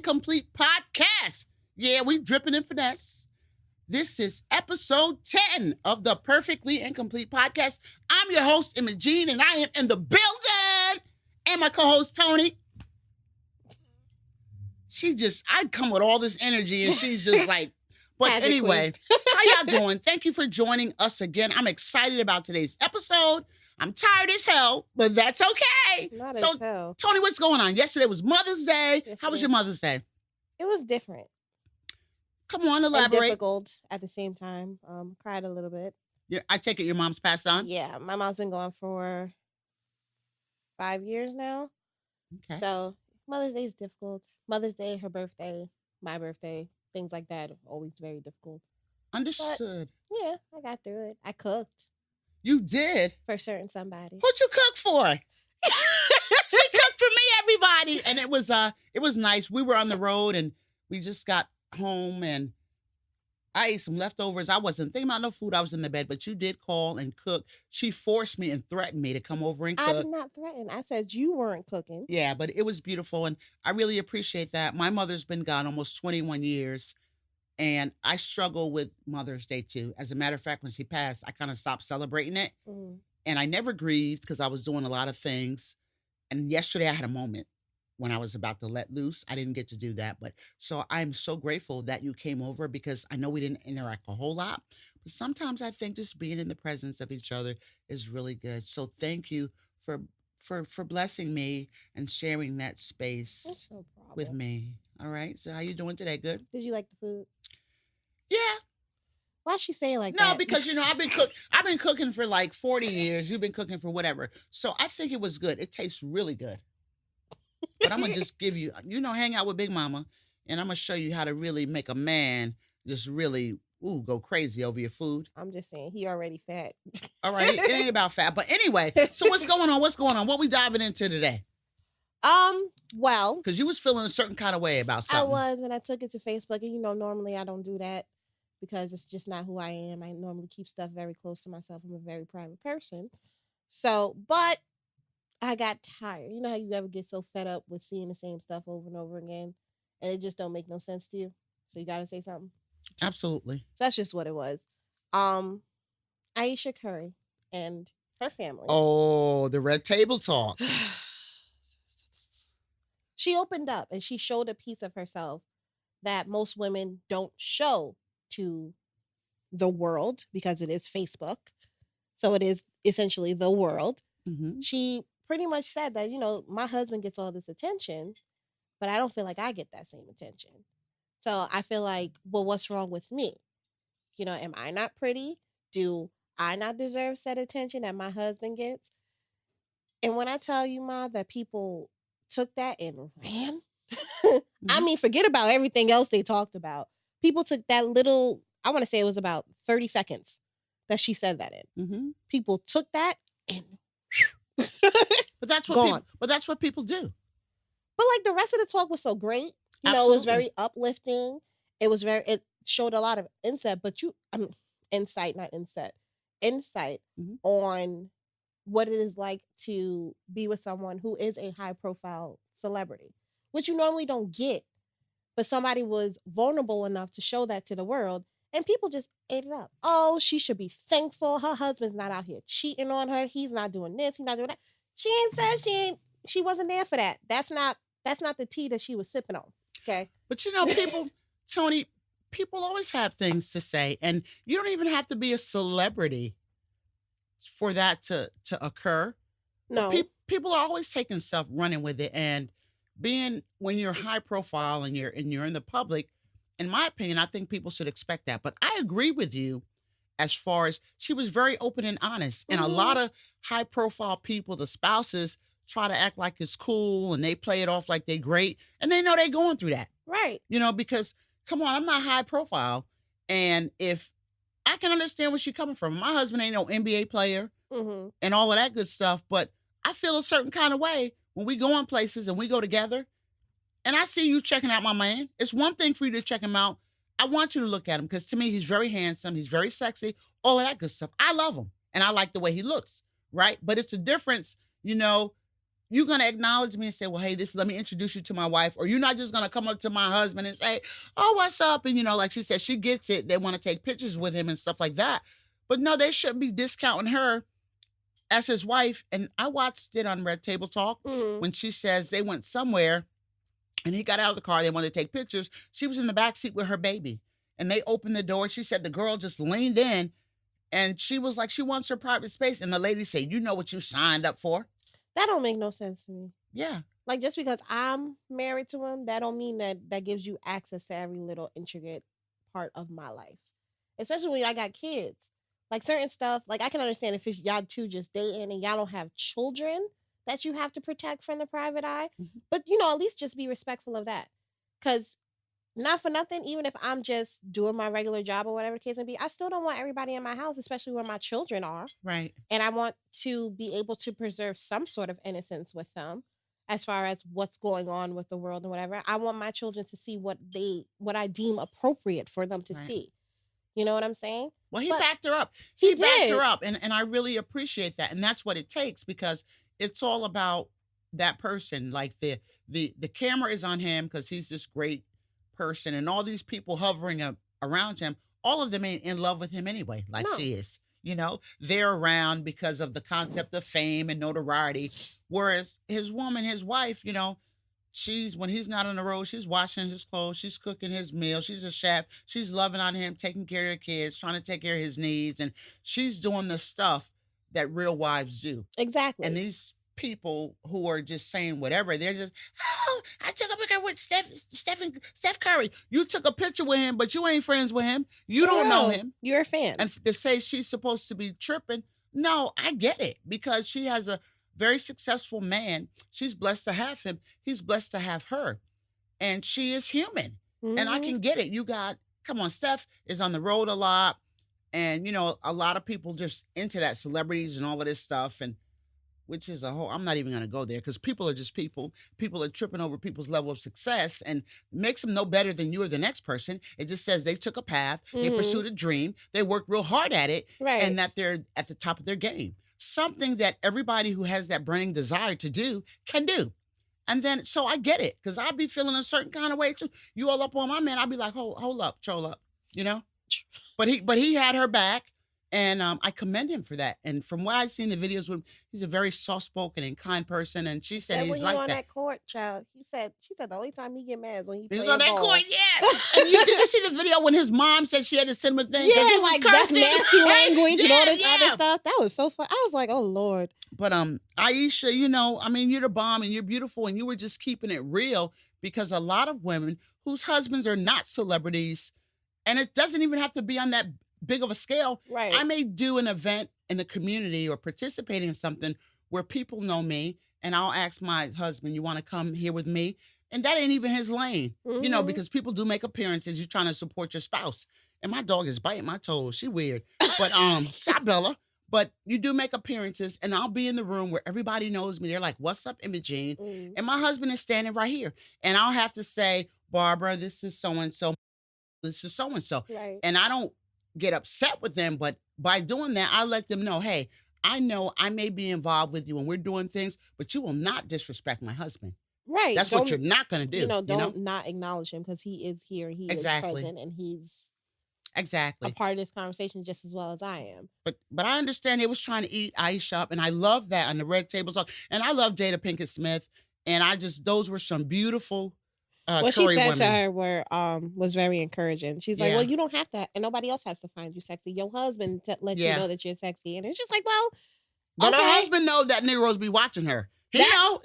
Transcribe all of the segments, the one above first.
Incomplete podcast. Yeah, we dripping in finesse. This is episode 10 of the Perfectly Incomplete podcast. I'm your host, Imogene, and I am in the building. And my co-host, Toni. I'd come with all this energy, and she's just like, but anyway, how y'all doing? Thank you for joining us again. I'm excited about today's episode. I'm tired as hell, but that's okay. Not as hell. Toni, what's going on? Yesterday was Mother's Day. How was your Mother's Day? It was different. Come on, elaborate. And difficult at the same time. Cried a little bit. I take it your mom's passed on? Yeah, my mom's been gone for 5 years now. Okay. So Mother's Day is difficult. Mother's Day, her birthday, my birthday, things like that are always very difficult. Understood. But, yeah, I got through it. I cooked. You did? For certain somebody. What'd you cook for? She cooked for me, everybody. And it was nice. We were on the road and we just got home and I ate some leftovers. I wasn't thinking about no food. I was in the bed, but you did call and cook. She forced me and threatened me to come over and cook. I did not threaten. I said you weren't cooking. Yeah, but it was beautiful and I really appreciate that. My mother's been gone almost 21 years. And I struggle with Mother's Day too. As a matter of fact, when she passed, I kind of stopped celebrating it. And I never grieved because I was doing a lot of things. And yesterday I had a moment when I was about to let loose. I didn't get to do that. But so I'm so grateful that you came over because I know we didn't interact a whole lot. But sometimes I think just being in the presence of each other is really good. So thank you for blessing me and sharing that space no problem. with me. All right. So how you doing today? Good? Did you like the food? Yeah. Why'd she say it like that? No, that? because I've been cooking for like 40 years. You've been cooking for whatever. So I think it was good. It tastes really good. But I'm gonna just give you, hang out with Big Mama, and I'm gonna show you how to really make a man just really go crazy over your food. I'm just saying he already fat. All right, it ain't about fat. But anyway, so what's going on? What's going on? What we diving into today? Well, because you was feeling a certain kind of way about something. I was, and I took it to Facebook, and normally I don't do that because it's just not who I am. I normally keep stuff very close to myself. I'm a very private person. So, but I got tired. You know how you ever get so fed up with seeing the same stuff over and over again, and it just don't make no sense to you. So you got to say something. Absolutely. So that's just what it was. Ayesha Curry and her family. Oh, the red table talk. She opened up and she showed a piece of herself that most women don't show to the world because it is Facebook. So it is essentially the world. Mm-hmm. She pretty much said that, my husband gets all this attention, but I don't feel like I get that same attention. So I feel like, well, what's wrong with me? Am I not pretty? Do I not deserve said attention that my husband gets? And when I tell you, Ma, that people took that and ran, I mean, forget about everything else they talked about. People took that little, I want to say it was about 30 seconds that she said that in. Mm-hmm. People took that and but that's what people do. But like the rest of the talk was so great. It was very uplifting. It showed a lot of insight, insight on what it is like to be with someone who is a high profile celebrity, which you normally don't get. But somebody was vulnerable enough to show that to the world, and people just ate it up. Oh, she should be thankful. Her husband's not out here cheating on her. He's not doing this. He's not doing that. She ain't said she wasn't there for that. That's not the tea that she was sipping on. Okay. But people, Toni, people always have things to say, and you don't even have to be a celebrity for that to occur. No. People are always taking stuff, running with it, and when you're high profile and you're in the public, in my opinion, I think people should expect that. But I agree with you as far as she was very open and honest. And a lot of high profile people, the spouses, try to act like it's cool and they play it off like they're great. And they know they're going through that. Right. Because, come on, I'm not high profile. And if I can understand where she's coming from. My husband ain't no NBA player and all of that good stuff. But I feel a certain kind of way when we go in places and we go together and I see you checking out my man. It's one thing for you to check him out. I want you to look at him because to me, he's very handsome. He's very sexy, all of that good stuff. I love him and I like the way he looks, right? But it's a difference, you're going to acknowledge me and say, well, hey, let me introduce you to my wife. Or you're not just going to come up to my husband and say, oh, what's up? And, like she said, she gets it. They want to take pictures with him and stuff like that. But no, they shouldn't be discounting her as his wife. And I watched it on Red Table Talk when she says they went somewhere and he got out of the car. They wanted to take pictures. She was in the back seat with her baby. And they opened the door. She said the girl just leaned in and she was like, she wants her private space. And the lady said, you know what you signed up for? That don't make no sense to me. Yeah. Like, just because I'm married to him, that don't mean that gives you access to every little intricate part of my life. Especially when I got kids. Like, certain stuff, like, I can understand if it's y'all two just dating and y'all don't have children that you have to protect from the private eye. Mhm. But, at least just be respectful of that. Because not for nothing, even if I'm just doing my regular job or whatever the case may be, I still don't want everybody in my house, especially where my children are. Right. And I want to be able to preserve some sort of innocence with them as far as what's going on with the world and whatever. I want my children to see what I deem appropriate for them to Right. see. You know what I'm saying? Well, he But backed her up. he He backed did. her up. And I really appreciate that. And that's what it takes because it's all about that person. Like the camera is on him because he's this great person and all these people hovering around him, all of them ain't in love with him anyway, like No. she is. They're around because of the concept of fame and notoriety. Whereas his woman, his wife, she's when he's not on the road, she's washing his clothes, she's cooking his meal, she's a chef, she's loving on him, taking care of her kids, trying to take care of his needs, and she's doing the stuff that real wives do. Exactly. And these people who are just saying whatever, they're just, oh, I took a picture with Steph Curry. You took a picture with him, but you ain't friends with him. You don't know him. You're a fan. And to say she's supposed to be tripping, no, I get it because she has a very successful man. She's blessed to have him. He's blessed to have her. And she is human. And I can get it. Come on, Steph is on the road a lot. And, a lot of people just into that, celebrities and all of this stuff. And which is I'm not even going to go there because people are just people. People are tripping over people's level of success and makes them no better than you or the next person. It just says they took a path, they pursued a dream, they worked real hard at it, Right. and that they're at the top of their game. Something that everybody who has that burning desire to do can do. And then, so I get it because I'd be feeling a certain kind of way too. You all up on my man, I'd be like, hold up, troll up, But he had her back. And I commend him for that. And from what I've seen the videos with him, he's a very soft-spoken and kind person. And she said he's when like he on that. that court, child, she said the only time he get mad is when he He's playing on that ball. court, yeah. And did you see the video when his mom said she had to send him a thing? 'cause he Yeah, was like that's cursing? nasty language and all this Yeah. other stuff. That was so fun. I was like, oh Lord. But Ayesha, you're the bomb and you're beautiful and you were just keeping it real because a lot of women whose husbands are not celebrities, and it doesn't even have to be on that big of a scale. Right. I may do an event in the community or participate in something where people know me and I'll ask my husband, you want to come here with me? And that ain't even his lane, because people do make appearances. You're trying to support your spouse. And my dog is biting my toes. She weird. But, stop, Bella. But you do make appearances and I'll be in the room where everybody knows me. They're like, what's up, Imogene? And my husband is standing right here. And I'll have to say, Barbara, this is so-and-so. This is so-and-so. Right. And I don't get upset with them, but by doing that, I let them know, hey, I know I may be involved with you and we're doing things, but you will not disrespect my husband. Right. That's what you're not going to do. Don't not acknowledge him because he is here. He Exactly. is present and he's exactly a part of this conversation just as well as I am. But I understand they was trying to eat Ayesha up, and I love that on the Red Table Talk. And I love Jada Pinkett-Smith, and those were some beautiful What she Curry said women. to her was very encouraging. She's like, Yeah. well, you don't have to, and nobody else has to find you sexy. Your husband let you Yeah. know that you're sexy. And it's just like, well, But her okay. husband know that Negroes be watching her. He know.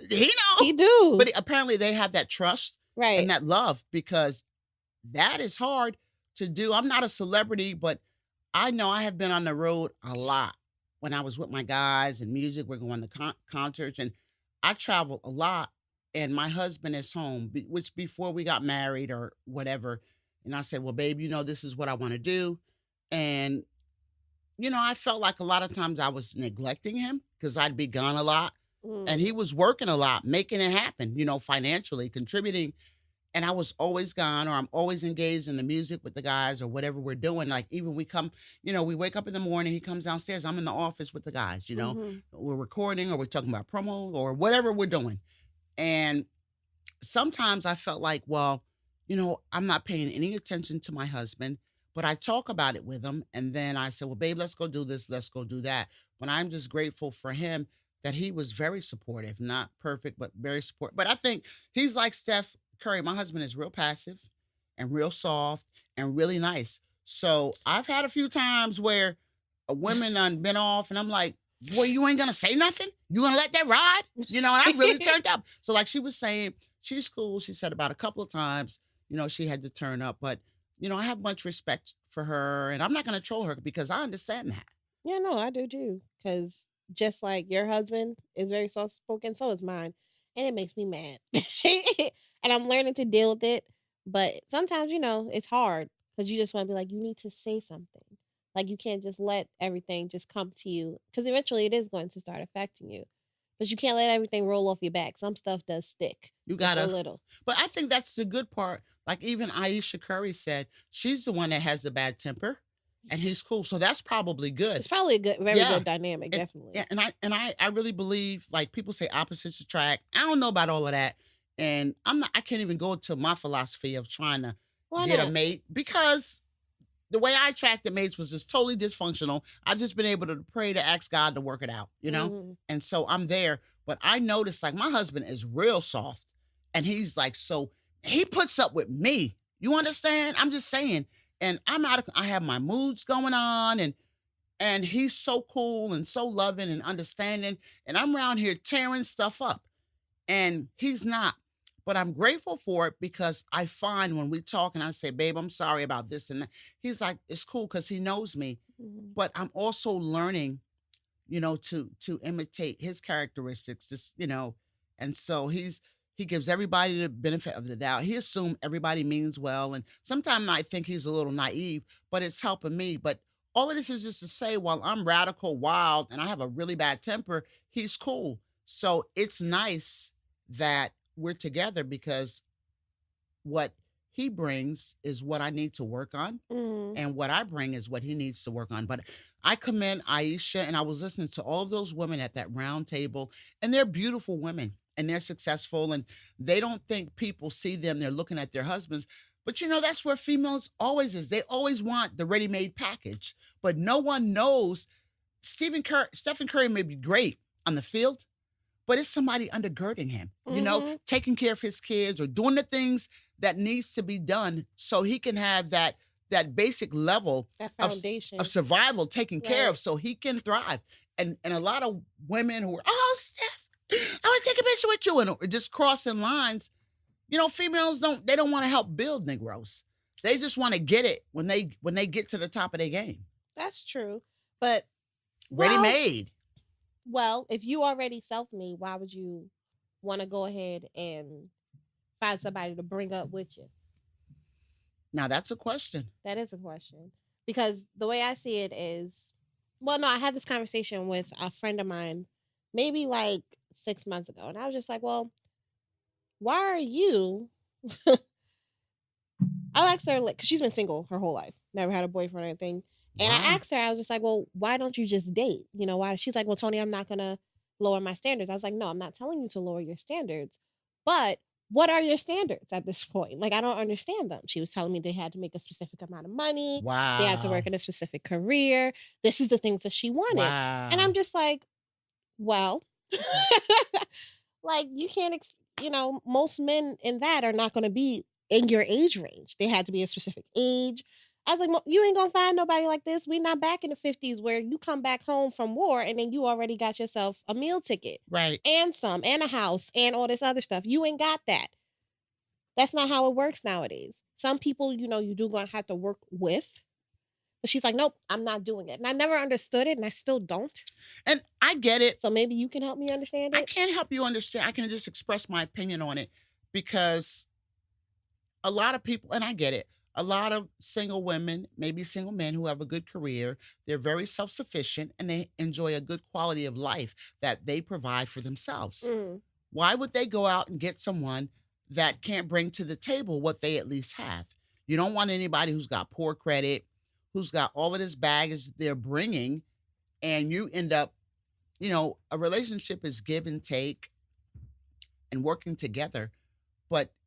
He do. But apparently they have that trust right. and that love because that is hard to do. I'm not a celebrity, but I know I have been on the road a lot. When I was with my guys and music, we're going to concerts, and I travel a lot. And my husband is home, which before we got married or whatever. And I said, well, babe, this is what I want to do. And, I felt like a lot of times I was neglecting him because I'd be gone a lot. And he was working a lot, making it happen, financially contributing. and I was always gone, or I'm always engaged in the music with the guys or whatever we're doing. Like even we come, we wake up in the morning, he comes downstairs, I'm in the office with the guys, Mhm. we're recording or we're talking about promo or whatever we're doing. And sometimes I felt like, well, I'm not paying any attention to my husband, but I talk about it with him. And then I said, well, babe, let's go do this. Let's go do that. But I'm just grateful for him that he was very supportive, not perfect, but very supportive. But I think he's like Steph Curry. My husband is real passive and real soft and really nice. So I've had a few times where a women done been off and I'm like, boy, you ain't gonna say nothing? You gonna let that ride? And I really turned up. So like she was saying, she's cool. She said about a couple of times, she had to turn up. But, I have much respect for her and I'm not gonna troll her because I understand that. Yeah, no, I do too. Because just like your husband is very soft spoken, so is mine. And it makes me mad. And I'm learning to deal with it. But sometimes, it's hard because you just want to be like, you need to say something. Like, you can't just let everything just come to you because eventually it is going to start affecting you. But you can't let everything roll off your back. Some stuff does stick You just a gotta little. but I think that's the good part. Like even Ayesha Curry said, she's the one that has the bad temper and Yeah. he's cool. So that's probably good. It's probably a good, very Yeah. good dynamic, And yeah, definitely. and I really believe like people say opposites attract. I don't know about all of that. And I can't even go to my philosophy of trying to Why get a not? mate because the way I attracted mates was just totally dysfunctional. I've just been able to pray to ask God to work it out. Hmm. And so I'm there. But I noticed like my husband is real soft and he's like, so he puts up with me. You understand? I'm just saying. And I have my moods going on and he's so cool and so loving and understanding. And I'm around here tearing stuff up and he's not. But I'm grateful for it because I find when we talk and I say, babe, I'm sorry about this and that, he's like, it's cool because he knows me. Hmm. But I'm also learning, to imitate his characteristics, and so he gives everybody the benefit of the doubt. He assumes everybody means well. And sometimes I think he's a little naive, but it's helping me. But all of this is just to say, while I'm radical, wild, and I have a really bad temper, he's cool. So it's nice that we're together because what he brings is what I need to work on, Hmm. and what I bring is what he needs to work on. But I commend Aisha, and I was listening to all of those women at that round table, and they're beautiful women and they're successful, and they don't think people see them. They're looking at their husbands. But that's where females always is. They always want the ready-made package, but no one knows Stephen Curry may be great on the field, but it's somebody undergirding him, Hmm. taking care of his kids or doing the things that needs to be done so he can have that basic level That of foundation. survival taken care of Right. so he can thrive. And a lot of women who are, oh, Steph, I want to take a picture with you and are just crossing lines. Females don't want to help build Negroes. They just want to get it when they get to the top of their game. That's true. But Ready well, made. if you already self-made, why would you want to go ahead and find somebody to bring up with you? Now that's a question. That is a question. Because the way I see it is, well, no, I had this conversation with a friend of mine maybe like 6 months ago. And I was just like, well, why are you? I asked her, like, because she's been single her whole life, never had a boyfriend or anything. And I Wow. asked her, I was just like, well, why don't you just date? Why? She's like, well, Tony, I'm not going to lower my standards. I was like, no, I'm not telling you to lower your standards. But what are your standards at this point? Like, I don't understand them. She was telling me they had to make a specific amount of money, they had to work Wow. in a specific career. This is the things that she wanted. And I'm Wow. just like, well, like you can't, most men in that are not going to be in your age range. They had to be a specific age. I was like, you ain't gonna find nobody like this. We not back in the 50s where you come back home from war and then you already got yourself a meal ticket Right. and some and a house and all this other stuff. You ain't got that. That's not how it works nowadays. Some people, you do gonna have to work with. But she's like, nope, I'm not doing it. And I never understood it and I still don't. And I get it. So maybe you can help me understand I it. can't help you understand. I can just express my opinion on it because a lot of people, and I get it, a lot of single women, maybe single men who have a good career, they're very self sufficient and they enjoy a good quality of life that they provide for themselves. Mm. Why would they go out and get someone that can't bring to the table what they at least have. You don't want anybody who's got poor credit, who's got all of this baggage they're bringing, and you end up, a relationship is give and take and working together.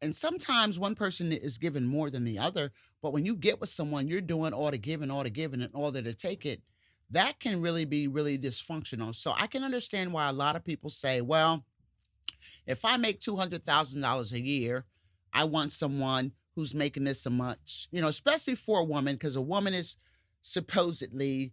And sometimes one person is given more than the other. But when you get with someone, you're doing all the giving, all the giving in order to take it. That can really be really dysfunctional. So I can understand why a lot of people say, well, if I make $200,000 a year, I want someone who's making this a much, especially for a woman, because a woman is supposedly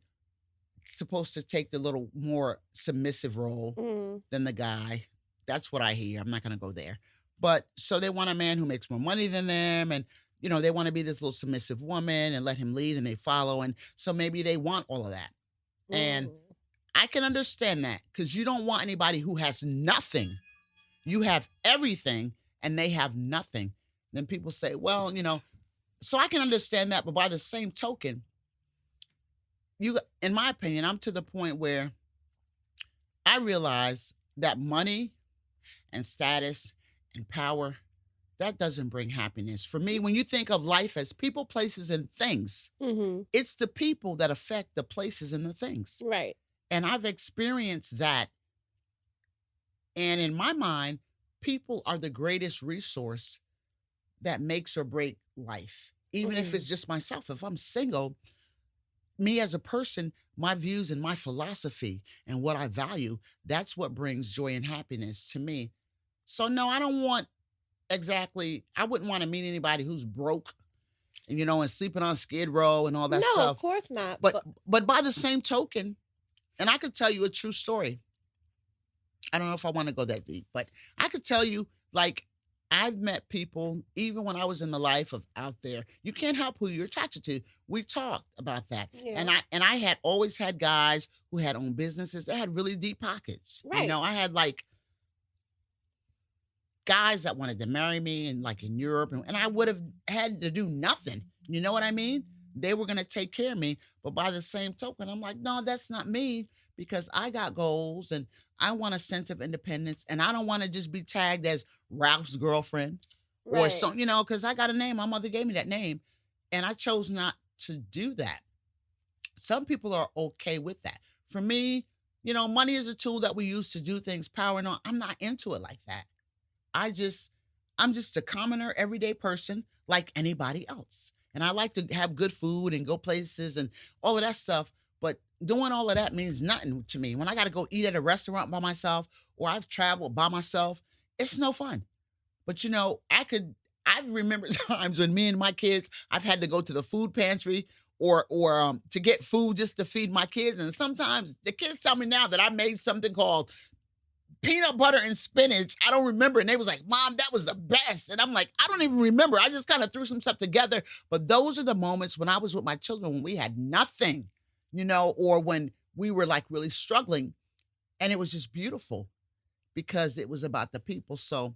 supposed to take the little more submissive role than the guy. That's what I hear. I'm not going to go there. But so they want a man who makes more money than them. And, they want to be this little submissive woman and let him lead and they follow. And so maybe they want all of that. And I can understand that because you don't want anybody who has nothing. You have everything and they have nothing. Then people say, well, so I can understand that. But by the same token, in my opinion, I'm to the point where I realize that money and status and power, that doesn't bring happiness. For me, when you think of life as people, places, and things, it's the people that affect the places and the things. Right. And I've experienced that. And in my mind, people are the greatest resource that makes or break life. Even if it's just myself. If I'm single, me as a person, my views and my philosophy and what I value, that's what brings joy and happiness to me. So no, I wouldn't want to meet anybody who's broke, and sleeping on Skid Row and all that stuff. No, of course not. But by the same token, and I could tell you a true story. I don't know if I want to go that deep, but I could tell you, I've met people, even when I was in the life of out there, you can't help who you're attracted to. We talked about that. Yeah. And I had always had guys who had owned businesses that had really deep pockets. Right. I had guys that wanted to marry me and in Europe, and I would have had to do nothing. You know what I mean? They were going to take care of me. But by the same token, I'm like, no, that's not me, because I got goals and I want a sense of independence, and I don't want to just be tagged as Ralph's girlfriend or something, because I got a name. My mother gave me that name, and I chose not to do that. Some people are okay with that. For me, money is a tool that we use to do things, power and all. I'm not into it like that. I'm just a commoner, everyday person like anybody else. And I like to have good food and go places and all of that stuff. But doing all of that means nothing to me. When I got to go eat at a restaurant by myself, or I've traveled by myself, it's no fun. But I've remembered times when me and my kids, I've had to go to the food pantry or to get food just to feed my kids. And sometimes the kids tell me now that I made something called peanut butter and spinach. I don't remember. And they was like, Mom, that was the best. And I'm like, I don't even remember. I just kind of threw some stuff together. But those are the moments when I was with my children, when we had nothing, or when we were really struggling. And it was just beautiful because it was about the people. So,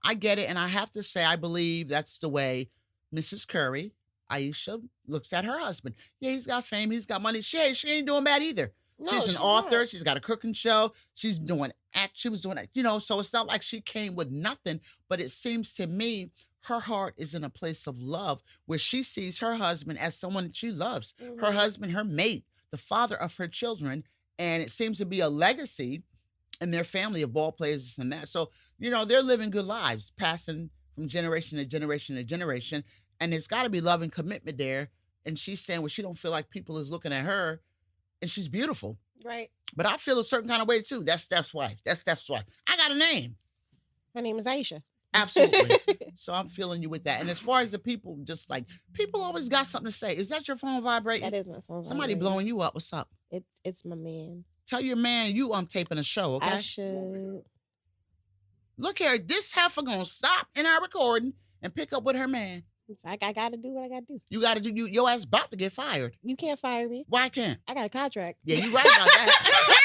I get it. And I have to say, I believe that's the way Mrs. Curry, Ayesha, looks at her husband. Yeah, he's got fame. He's got money. She ain't doing bad either. No, she's an author. Not. She's got a cooking show. She was doing so it's not like she came with nothing, but it seems to me her heart is in a place of love where she sees her husband as someone she loves, her husband, her mate, the father of her children. And it seems to be a legacy in their family of ball players and that. So, they're living good lives, passing from generation to generation to generation. And there's got to be love and commitment there. And she's saying, well, she don't feel like people is looking at her. And she's beautiful. Right. But I feel a certain kind of way, too. That's Steph's wife. I got a name. My name is Ayesha. Absolutely. So I'm feeling you with that. And as far as the people, people always got something to say. Is that your phone vibrating? That is my phone Somebody vibrating. blowing you up. What's up? It's my man. Tell your man you taping a show, okay? I should. Look here. This heifer going to stop in our recording and pick up with her man. I got to do what I got to do. You got to do, your ass about to get fired. You can't fire me. Why can't? I got a contract. Yeah, you right about that.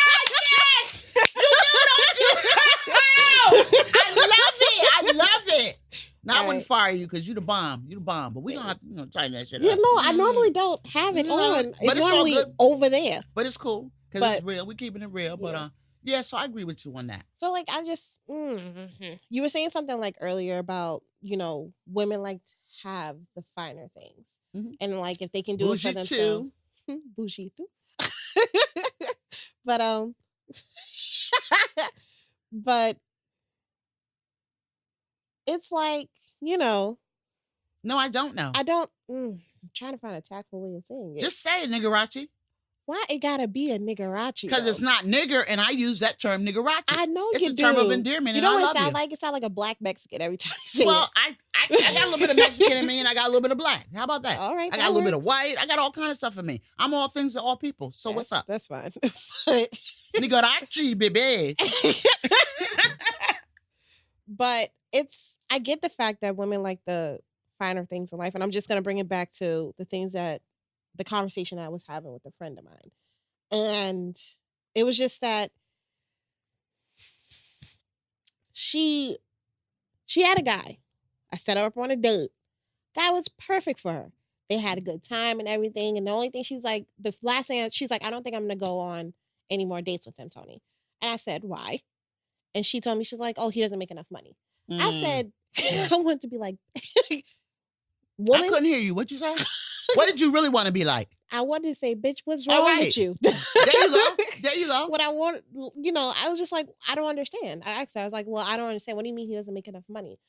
Yes! You do, don't you? I love it. Now, I wouldn't fire you because you the bomb. But we going to have to tighten that shit up. I normally don't have it on. But it's normally over there. But it's cool because it's real. We keeping it real. But Yeah, so I agree with you on that. So like I just you were saying something like earlier about, women like to have the finer things. Mhm. And like if they can do it for Bougie themselves. too. Bougie too. But but it's like, No, I don't know. I don't I'm trying to find a tactful way of saying it. Just say it, niggarachi. Why it gotta be a niggarachi? Because it's not nigger, and I use that term niggarachi. I know it's you a do. term of endearment, You and know I what love it sound you. like? It sound like a black Mexican every time you say Well, it. I got a little bit of Mexican in me, and I got a little bit of black. How about that? All right, I got a little bit of white. I got all kinds of stuff in me. I'm all things to all people. So what's up? That's fine. Niggarachi, baby. But I get the fact that women like the finer things in life, and I'm just gonna bring it back to the conversation I was having with a friend of mine. And it was just that she had a guy. I set her up on a date. Guy was perfect for her. They had a good time and everything. And the only thing she's like, the last thing she's like, I don't think I'm gonna go on any more dates with him, Toni. And I said, why? And she told me, she's like, oh, he doesn't make enough money. I said, I want to be like, woman. I couldn't hear you. What'd you say? What did you really want to be like? I wanted to say, bitch, what's wrong with you? There you go. There you go. What I want, I was just like, I don't understand. I asked her, I was like, well, I don't understand. What do you mean he doesn't make enough money?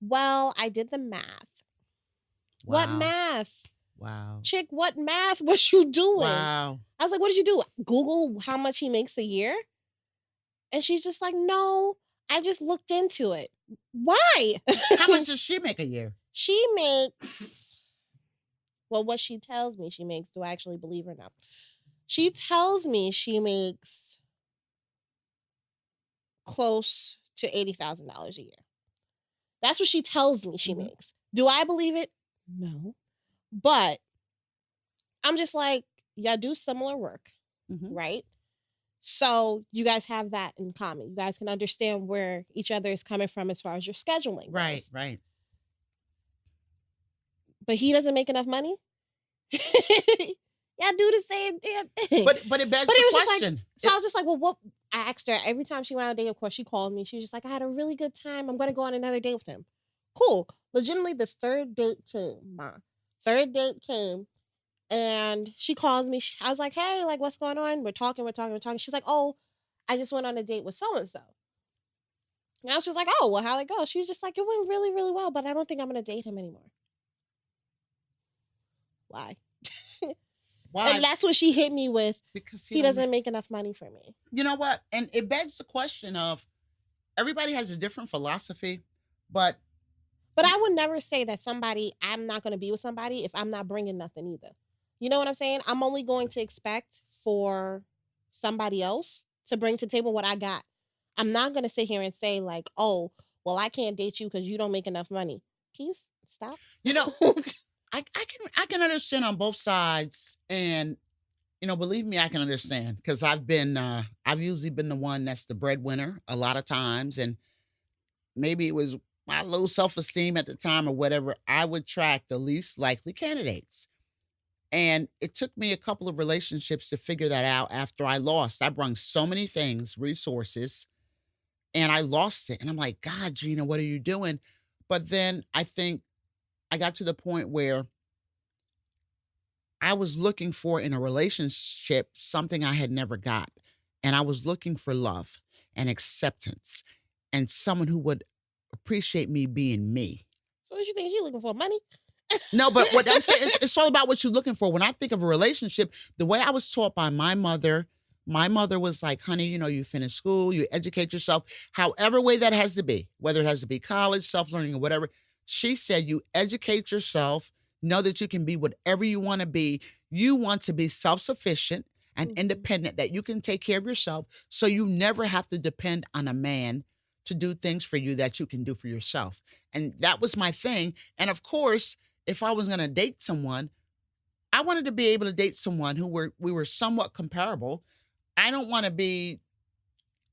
Well, I did the math. Wow. What math? Wow. Chick, what math was you doing? Wow. I was like, what did you do? Google how much he makes a year? And she's just like, no, I just looked into it. Why? How much does she make a year? She makes, well, what she tells me she makes, do I actually believe her now? She tells me she makes close to $80,000 a year. That's what she tells me she makes. Do I believe it? No. But I'm just like, y'all do similar work, right? So you guys have that in common. You guys can understand where each other is coming from as far as your scheduling goes. Right. But he doesn't make enough money? Y'all do the same damn thing. But it begs the question. I was just like, well, what? I asked her every time she went on a date, of course, she called me. She was just like, I had a really good time. I'm going to go on another date with him. Cool. Legitimately, the third date came. And she calls me. I was like, hey, like, what's going on? We're talking. She's like, oh, I just went on a date with so-and-so. And I was just like, oh, well, how'd it go? She was just like, it went really, really well, but I don't think I'm going to date him anymore. Why? Why? And that's what she hit me with. Because he doesn't make enough money for me. You know what? And it begs the question of, everybody has a different philosophy, but I would never say that I'm not going to be with somebody if I'm not bringing nothing either. You know what I'm saying? I'm only going to expect for somebody else to bring to the table what I got. I'm not going to sit here and say like, oh, well, I can't date you because you don't make enough money. Can you stop? You know, I can understand on both sides, and believe me, I can understand, because I've usually been the one that's the breadwinner a lot of times, and maybe it was my low self-esteem at the time or whatever. I would track the least likely candidates. And it took me a couple of relationships to figure that out after I lost. I brung so many things, resources, and I lost it. And I'm like, God, Gina, what are you doing? But then I think I got to the point where I was looking for in a relationship something I had never got. And I was looking for love and acceptance and someone who would appreciate me being me. So what you think you're looking for? Money? No, but what I'm saying is, it's all about what you're looking for. When I think of a relationship, the way I was taught by my mother was like, honey, you finish school, you educate yourself, however way that has to be, whether it has to be college, self-learning, or whatever. She said, you educate yourself, know that you can be whatever you want to be. You want to be self-sufficient and independent, that you can take care of yourself, so you never have to depend on a man to do things for you that you can do for yourself. And that was my thing. And of course, if I was going to date someone, I wanted to be able to date someone we were somewhat comparable. I don't want to be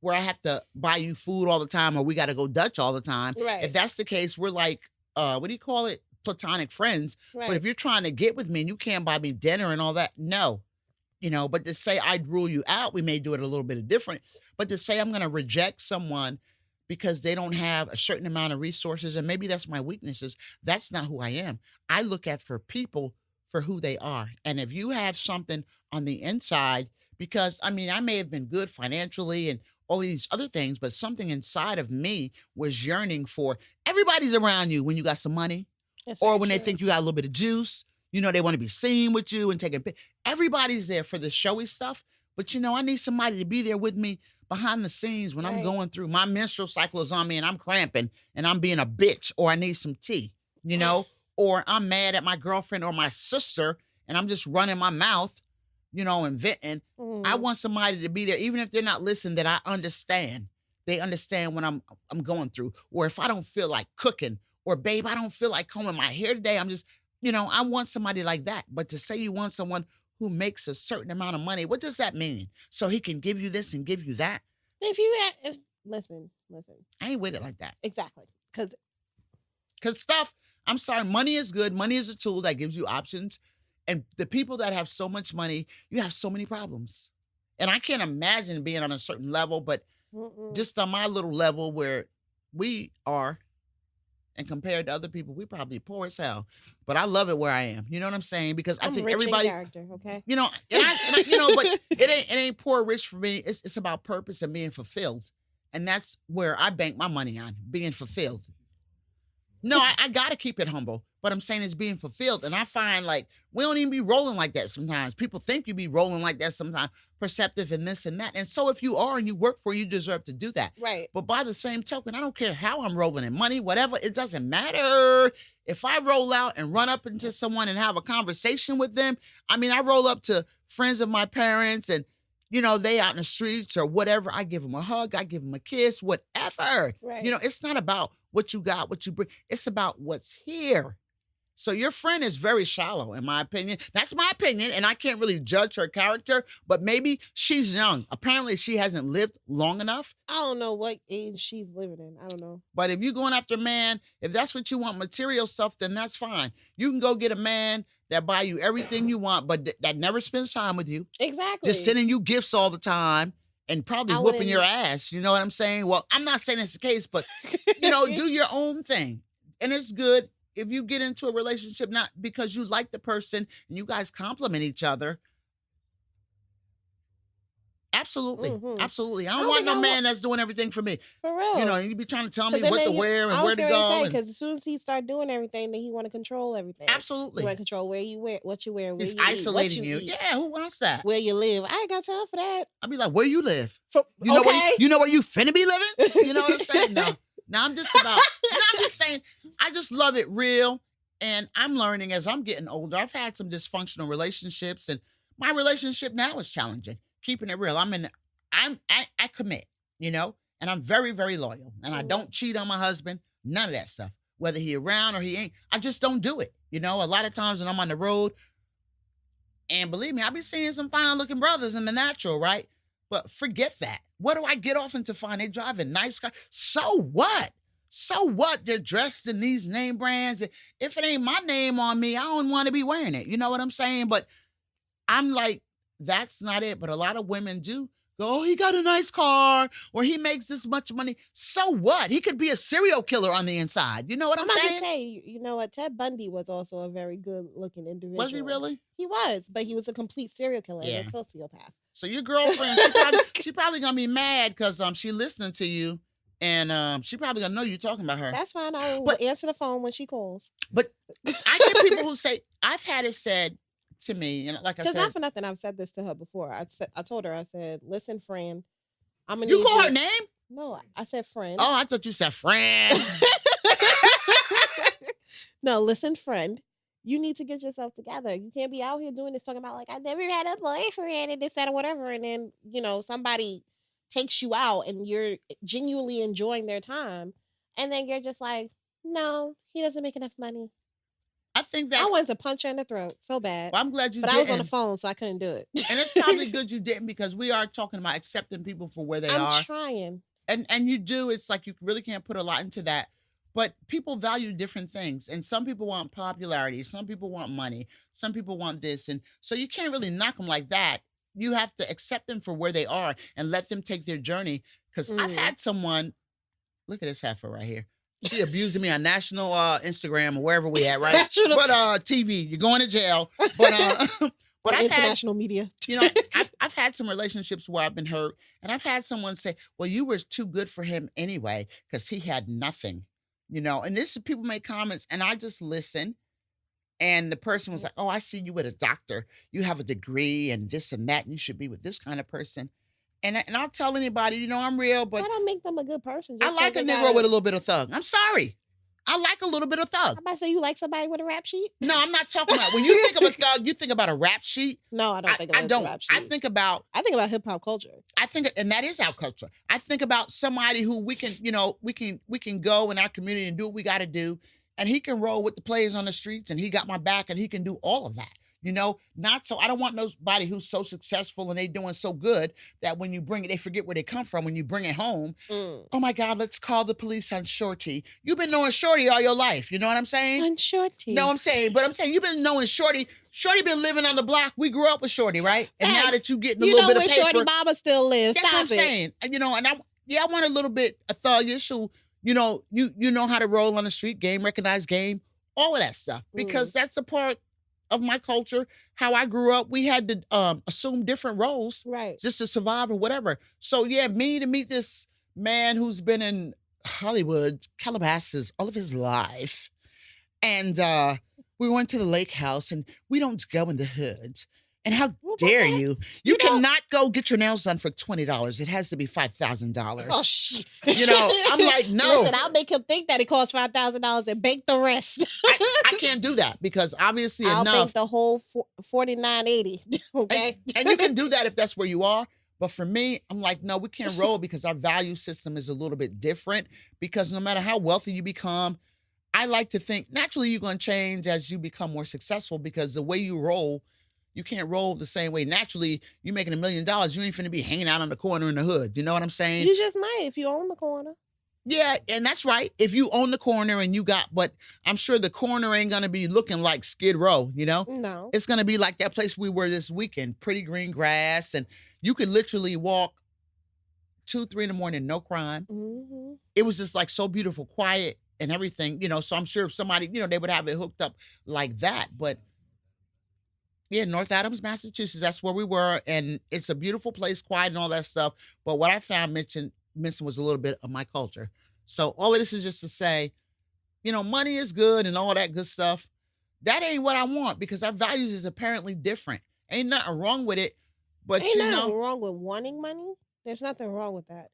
where I have to buy you food all the time, or we got to go Dutch all the time. Right. If that's the case, we're like, what do you call it? Platonic friends. Right. But if you're trying to get with me and you can't buy me dinner and all that, no. But to say I'd rule you out, we may do it a little bit different. But to say I'm going to reject someone because they don't have a certain amount of resources, and maybe that's my weaknesses, that's not who I am. I look at for people for who they are. And if you have something on the inside, because I mean, I may have been good financially and all these other things, but something inside of me was yearning for everybody's around you when you got some money That's or very when they true. think you got a little bit of juice. They want to be seen with you and taking pictures. Everybody's there for the showy stuff, but I need somebody to be there with me behind the scenes when I'm Right. going through my menstrual cycle is on me and I'm cramping and I'm being a bitch or I need some tea, or I'm mad at my girlfriend or my sister and I'm just running my mouth, and venting. I Mm. want somebody to be there, even if they're not listening, that I understand. They understand what I'm going through. Or if I don't feel like cooking, or babe, I don't feel like combing my hair today. I'm just, I want somebody like that. But to say you want someone who makes a certain amount of money, what does that mean? So he can give you this and give you that? Listen, I ain't with it like that. exactly, because Because stuff, I'm sorry, money is good. Money is a tool that gives you options. And the people that have so much money, you have so many problems. And I can't imagine being on a certain level, but just on my little level where we are, and compared to other people, we probably poor as hell. But I love it where I am. You know what I'm saying? Because I I'm think rich in everybody, character. Okay. but it ain't poor rich for me. It's about purpose and being fulfilled, and that's where I bank my money on being fulfilled. No, I got to keep it humble, but I'm saying it's being fulfilled. And I find like we don't even be rolling like that sometimes. People think you be rolling like that sometimes, perceptive and this and that. And so if you are and you work for it, you deserve to do that. Right. But by the same token, I don't care how I'm rolling in money, whatever, it doesn't matter. If I roll out and run up into someone and have a conversation with them, I mean, I roll up to friends of my parents and they out in the streets or whatever. I give them a hug, I give them a kiss, whatever. Right. It's not about what you got, what you bring. It's about what's here. So your friend is very shallow, in my opinion. That's my opinion, and I can't really judge her character, but maybe she's young. Apparently, she hasn't lived long enough. I don't know what age she's living in. I don't know. But if you're going after a man, if that's what you want, material stuff, then that's fine. You can go get a man that buy you everything you want, but that never spends time with you. Exactly. Just sending you gifts all the time and probably whooping your ass. You know what I'm saying? Well, I'm not saying it's the case, but, do your own thing. And it's good if you get into a relationship, not because you like the person and you guys compliment each other. Absolutely. Mhm. Absolutely. I don't don't want think no I man that's doing everything for me. For real. You be trying to tell me 'Cause then what to you- wear and I where was to gonna go. say, and- because as soon as he start doing everything, then he want to control everything. Absolutely. He want to control where you wear, what you wear, where He's you eat, isolating what you. eat, Yeah, who wants that? where you live. I ain't got time for that. I'd be like, where you live? For, You know okay. you know where you finna be living? You know what I'm saying? No. Now I'm just about, I'm just saying, I just love it real. And I'm learning as I'm getting older. I've had some dysfunctional relationships, and my relationship now is challenging. Keeping it real. I commit, and I'm very, very loyal. And I don't cheat on my husband, none of that stuff. Whether he around or he ain't, I just don't do it. A lot of times when I'm on the road, and believe me, I be seeing some fine looking brothers in the natural, right? But forget that. What do I get off into find? They driving nice cars. So what? So what? They're dressed in these name brands. If it ain't my name on me, I don't want to be wearing it. You know what I'm saying? But I'm like, that's not it. But a lot of women do go, oh, he got a nice car or he makes this much money. So what? He could be a serial killer on the inside. You know what I'm about saying? to say, you know what? Ted Bundy was also a very good looking individual. Was he really? He was, but he was a complete serial killer Yeah. and a sociopath. So your girlfriend, she probably gonna be mad because she listening to you, and she probably gonna know you talking about her. That's fine. I will But- answer the phone when she calls. But I get people who say, I've had it said to me, and like I Because not said, for nothing, I've said this to her before. I told her, I said, listen, friend, I'm gonna you need call you. her name? No, I said friend. Oh, I thought you said friend. No, listen, friend. You need to get yourself together. You can't be out here doing this, talking about like I never had a boyfriend and this, that, or whatever. And then, somebody takes you out and you're genuinely enjoying their time. And then you're just like, no, he doesn't make enough money. I think that's. I wanted to punch her in the throat so bad. Well, I'm glad you but didn't. I was on the phone, so I couldn't do it. And it's probably good you didn't, because we are talking about accepting people for where they I'm are. trying. And you do. It's like you really can't put a lot into that. But people value different things. And some people want popularity. Some people want money. Some people want this. And so you can't really knock them like that. you have to accept them for where they are and let them take their journey. Because I've Mm. had someone, look at this heifer right here. She abusing me on national Instagram or wherever we at, right? Should've- But TV, you're going to jail. But or but I've had, international media. you know, I've had some relationships where I've been hurt, and I've had someone say, "Well, you were too good for him anyway because he had nothing," you know. And this people make comments, and I just listen. And the person was like, "Oh, I see you with a doctor. You have a degree and this and that, and you should be with this kind of person." And I'll tell anybody, you know, I'm real, but That don't make them a good person. I Just like a Negro with a little bit of thug. I'm sorry. I like a little bit of thug. I'm about to say you like somebody with a rap sheet? No, I'm not talking about when you think of a thug, you think about a rap sheet. No, I don't think about I don't. a rap sheet. I think about hip hop culture. and that is our culture. I think about somebody who we can, you know, we can go in our community and do what we got to do, and he can roll with the players on the streets, and he got my back, and he can do all of that. You know, not so. I don't want nobody who's so successful and they doing so good that when you bring it, they forget where they come from. When you bring it home, oh my God, let's call the police on Shorty. You've been knowing Shorty all your life. You know what I'm saying? On Shorty. No, I'm saying you've been knowing Shorty. Shorty been living on the block. We grew up with Shorty, right? And now that you getting a little bit of paper, Shorty mama still lives. that's what I'm saying. You know, and I want a little bit of thuggish who, you know, you know how to roll on the street, game, recognized game, all of that stuff. Because that's a part of my culture, how I grew up. We had to assume different roles, right, just to survive or whatever. So yeah, me to meet this man who's been in Hollywood, Calabasas, all of his life, and we went to the lake house, and we don't go in the hood. And how dare you? You cannot go get your nails done for $20. It has to be $5,000. Oh, shit. You know, I'm like, no. Listen, I'll make him think that it costs $5,000 and bake the rest. I can't do that because obviously I'll enough. bake the whole $49.80. Okay, and you can do that if that's where you are. But for me, I'm like, no, we can't roll because our value system is a little bit different. Because no matter how wealthy you become, I like to think naturally you're going to change as you become more successful because the way you roll. You can't roll the same way. Naturally, you're making $1 million. You ain't finna be hanging out on the corner in the hood. You know what I'm saying? You just might if you own the corner. Yeah, and that's right. If you own the corner and but I'm sure the corner ain't gonna be looking like Skid Row, you know? No. It's gonna be like that place we were this weekend, pretty green grass, and you could literally walk 2, 3 in the morning, no crime. Mm-hmm. It was just like so beautiful, quiet and everything, you know, so I'm sure if somebody, you know, they would have it hooked up like that, but yeah, North Adams, Massachusetts. That's where we were, and it's a beautiful place, quiet and all that stuff. But what I found missing was a little bit of my culture. So all of this is just to say, you know, money is good and all that good stuff. That ain't what I want because our values is apparently different. Ain't nothing wrong with it, but Ain't you nothing know, wrong with wanting money. There's nothing wrong with that.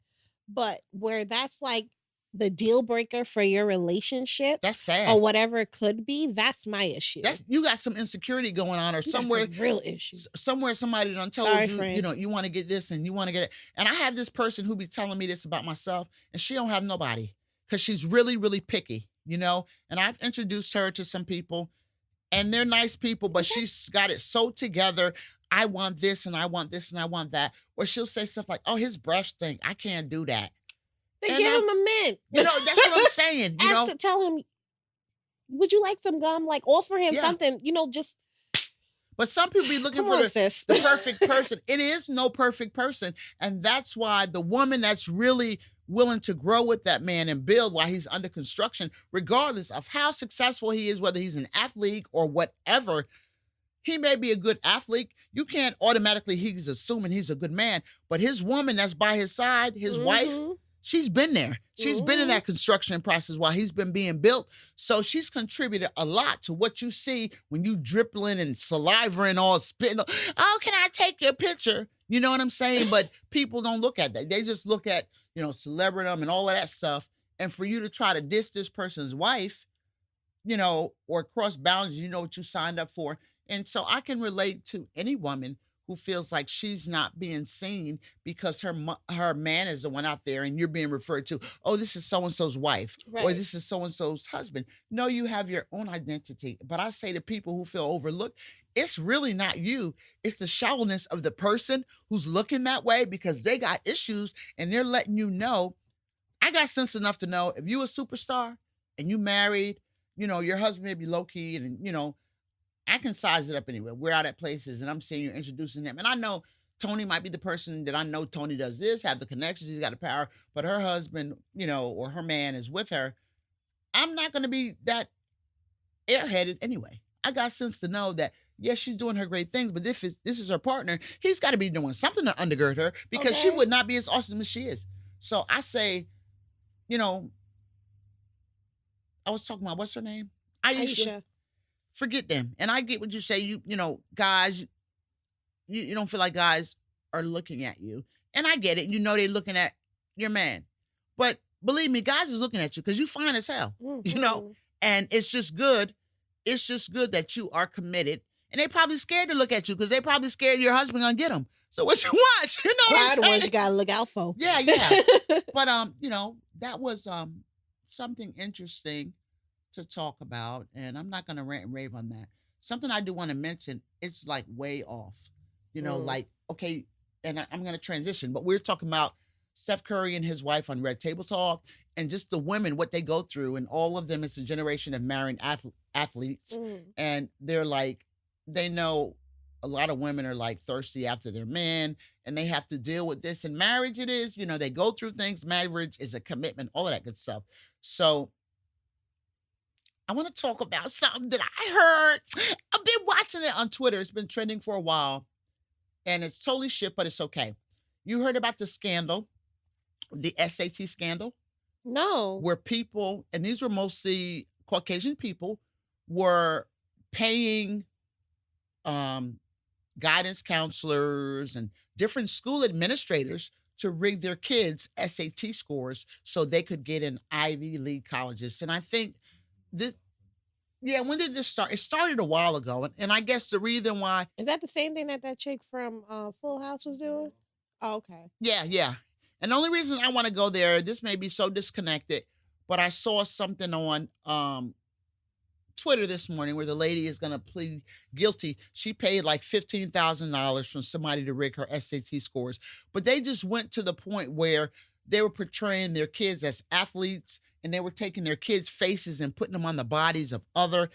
But where that's like the deal breaker for your relationship, that's sad. or whatever it could be, that's my issue. You got some insecurity going on, or You somewhere got some real issue. Somewhere somebody done told Sorry, you, friend. you know, you want to get this and you want to get it. And I have this person who be telling me this about myself, and she don't have nobody because she's really, really picky, you know. And I've introduced her to some people, and they're nice people, but she's got it so together. I want this and I want this and I want that. Or she'll say stuff like, "Oh, his breath stink. I can't do that." Then give him a mint. You know, that's what I'm saying. You know, tell him, would you like some gum? Like offer him something, you know, just. But some people be looking for the perfect person. It is no perfect person. And that's why the woman that's really willing to grow with that man and build while he's under construction, regardless of how successful he is, whether he's an athlete or whatever, he may be a good athlete. You can't automatically, he's assuming he's a good man. But his woman that's by his side, his wife, she's been there. She's been in that construction process while he's been being built. So she's contributed a lot to what you see when you dribbling and saliva and all spitting. Oh, can I take your picture? You know what I'm saying? But people don't look at that. They just look at, you know, celebrity and all of that stuff. And for you to try to diss this person's wife, you know, or cross boundaries, you know what you signed up for. And so I can relate to any woman who feels like she's not being seen because her man is the one out there and you're being referred to, oh, this is so-and-so's wife, or this is so-and-so's husband. No, you have your own identity. But I say to people who feel overlooked, it's really not you. It's the shallowness of the person who's looking that way because they got issues and they're letting you know. I got sense enough to know if you a superstar and you married, you know, your husband may be low-key, and, you know, I can size it up anyway. We're out at places and I'm seeing you introducing them. And I know Toni might be the person that I know Toni does this, have the connections, he's got the power, but her husband, or her man is with her. I'm not going to be that airheaded anyway. I got sense to know that yes, she's doing her great things, but if this is her partner, he's got to be doing something to undergird her because she Okay. would not be as awesome as she is. So I say, you know, I was talking about what's her name, Ayesha. Aisha. Forget them, and I get what you say. Guys, you don't feel like guys are looking at you, and I get it. They're looking at your man, but believe me, guys is looking at you because you fine as hell, Mm-hmm. and it's just good. It's just good that you are committed, and they probably scared to look at you because they probably scared your husband gonna get them. So what you want? You know what Quiet I'm the ones saying? you gotta look out for. Yeah. But that was something interesting to talk about, and I'm not gonna rant and rave on that. Something I do want to mention, it's like way off. Like, okay, and I'm gonna transition, but we're talking about Steph Curry and his wife on Red Table Talk, and just the women, what they go through, and all of them, it's a generation of marrying athletes, and they're like, they know a lot of women are like thirsty after their men, and they have to deal with this. And marriage, it is, they go through things. Marriage is a commitment, all of that good stuff. So I want to talk about something that I heard. I've been watching it on Twitter. It's been trending for a while, and it's totally shit, but it's okay. You heard about the scandal, the SAT scandal, No. where people, and these were mostly Caucasian people, were paying guidance counselors and different school administrators to rig their kids' SAT scores so they could get in Ivy League colleges. And I think this, yeah, when did this start? It started a while ago. And I guess the reason why, Is that the same thing that chick from Full House was doing? Oh, okay. yeah. And the only reason I want to go there, this may be so disconnected, but I saw something on Twitter this morning where the lady is going to plead guilty. She paid like $15,000 from somebody to rig her SAT scores, but they just went to the point where they were portraying their kids as athletes, and they were taking their kids' faces and putting them on the bodies of other,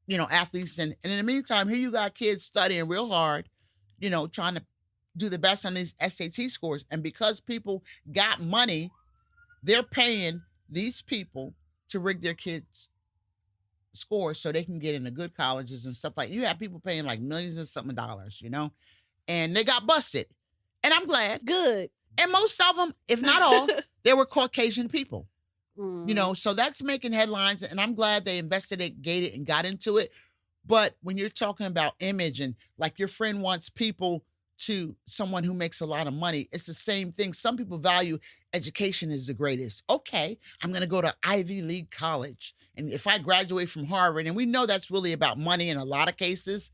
athletes. And in the meantime, here you got kids studying real hard, trying to do the best on these SAT scores. And because people got money, they're paying these people to rig their kids' scores so they can get into good colleges and stuff. Like, you have people paying like millions and something dollars, and they got busted. And I'm glad. Good. And most of them, if not all, they were Caucasian people. So that's making headlines, and I'm glad they investigated and got into it. But when you're talking about image, and like your friend wants people to someone who makes a lot of money, it's the same thing. Some people value education is the greatest. Okay, I'm going to go to Ivy League college. And if I graduate from Harvard, and we know that's really about money in a lot of cases,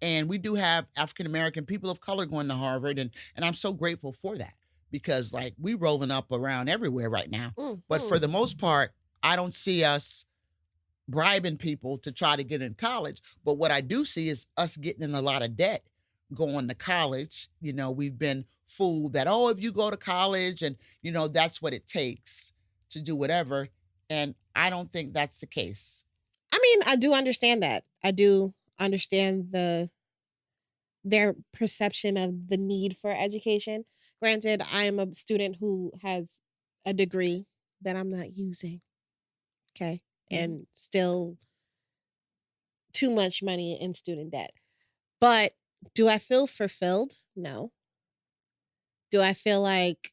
and we do have African American people of color going to Harvard, and I'm so grateful for that, because like we rolling up around everywhere right now. But for the most part, I don't see us bribing people to try to get in college. But what I do see is us getting in a lot of debt going to college. We've been fooled that, oh, if you go to college and, that's what it takes to do whatever. And I don't think that's the case. I mean, I do understand that. I do understand their perception of the need for education. Granted, I am a student who has a degree that I'm not using. Okay. And still too much money in student debt. But do I feel fulfilled? No. Do I feel like,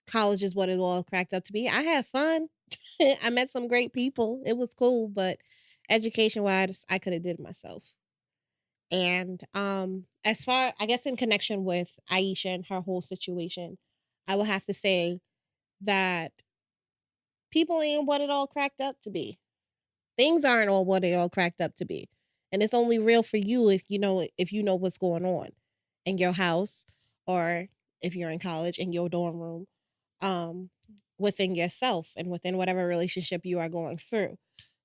college is what it all cracked up to be? I had fun. I met some great people. It was cool, but education wise, I could have did it myself. And as far, I guess, in connection with Ayesha and her whole situation, I will have to say that people ain't what it all cracked up to be. Things aren't all what they all cracked up to be. And it's only real for you if you know what's going on in your house, or if you're in college in your dorm room, within yourself and within whatever relationship you are going through.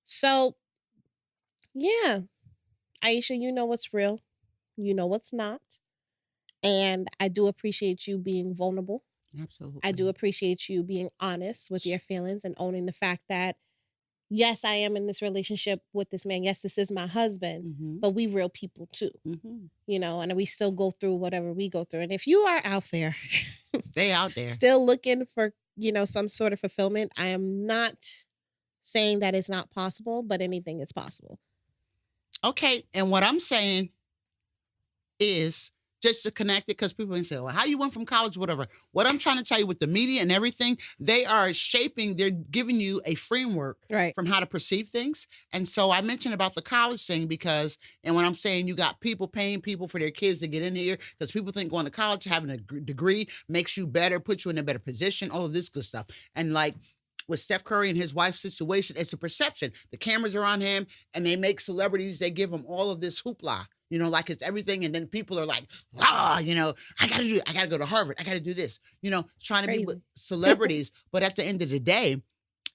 So yeah, Ayesha, you know what's real, you know what's not. And I do appreciate you being vulnerable. Absolutely. I do appreciate you being honest with your feelings and owning the fact that yes, I am in this relationship with this man. Yes, this is my husband, but we real people too, and we still go through whatever we go through. And if you are out there, They out there. still looking for, some sort of fulfillment, I am not saying that it's not possible, but anything is possible. Okay. And what I'm saying is just to connect it, because people can say, well, how you went from college, whatever. What I'm trying to tell you with the media and everything, they're giving you a framework from how to perceive things. And so I mentioned about the college thing and when I'm saying you got people paying people for their kids to get in here, because people think going to college, having a degree makes you better, puts you in a better position, all of this good stuff. And like, with Steph Curry and his wife's situation, it's a perception. The cameras are on him and they make celebrities, they give them all of this hoopla, like it's everything. And then people are like, I gotta go to Harvard. I gotta do this, trying to be with celebrities. But at the end of the day,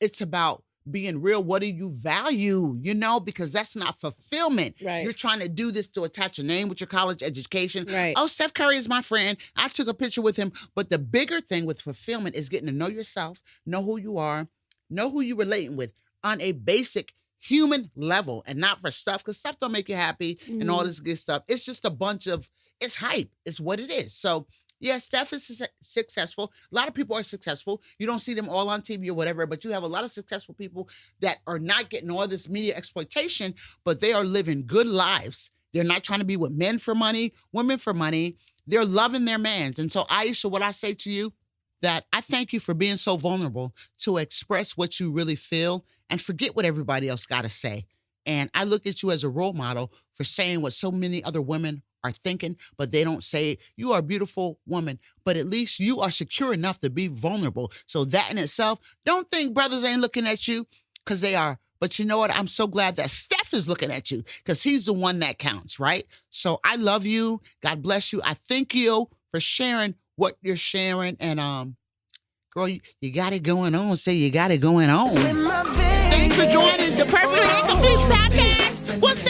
it's about being real. What do you value, because that's not fulfillment. Right. You're trying to do this to attach a name with your college education. Right. Oh, Steph Curry is my friend. I took a picture with him. But the bigger thing with fulfillment is getting to know yourself, know who you are, know who you're relating with on a basic human level, and not for stuff, because stuff don't make you happy and all this good stuff. It's just it's hype. It's what it is. So yeah, Steph is successful. A lot of people are successful. You don't see them all on TV or whatever, but you have a lot of successful people that are not getting all this media exploitation, but they are living good lives. They're not trying to be with men for money, women for money. They're loving their mans. And so, Ayesha, what I say to you, that I thank you for being so vulnerable to express what you really feel and forget what everybody else got to say. And I look at you as a role model for saying what so many other women are thinking, but they don't say it. You are a beautiful woman, but at least you are secure enough to be vulnerable. So that in itself, don't think brothers ain't looking at you, because they are. But you know what? I'm so glad that Steph is looking at you, because he's the one that counts, right? So I love you. God bless you. I thank you for sharing what you're sharing. And girl, you got it going on. Say you got it going on. Thanks for joining the Perfectly Incomplete Podcast. We'll see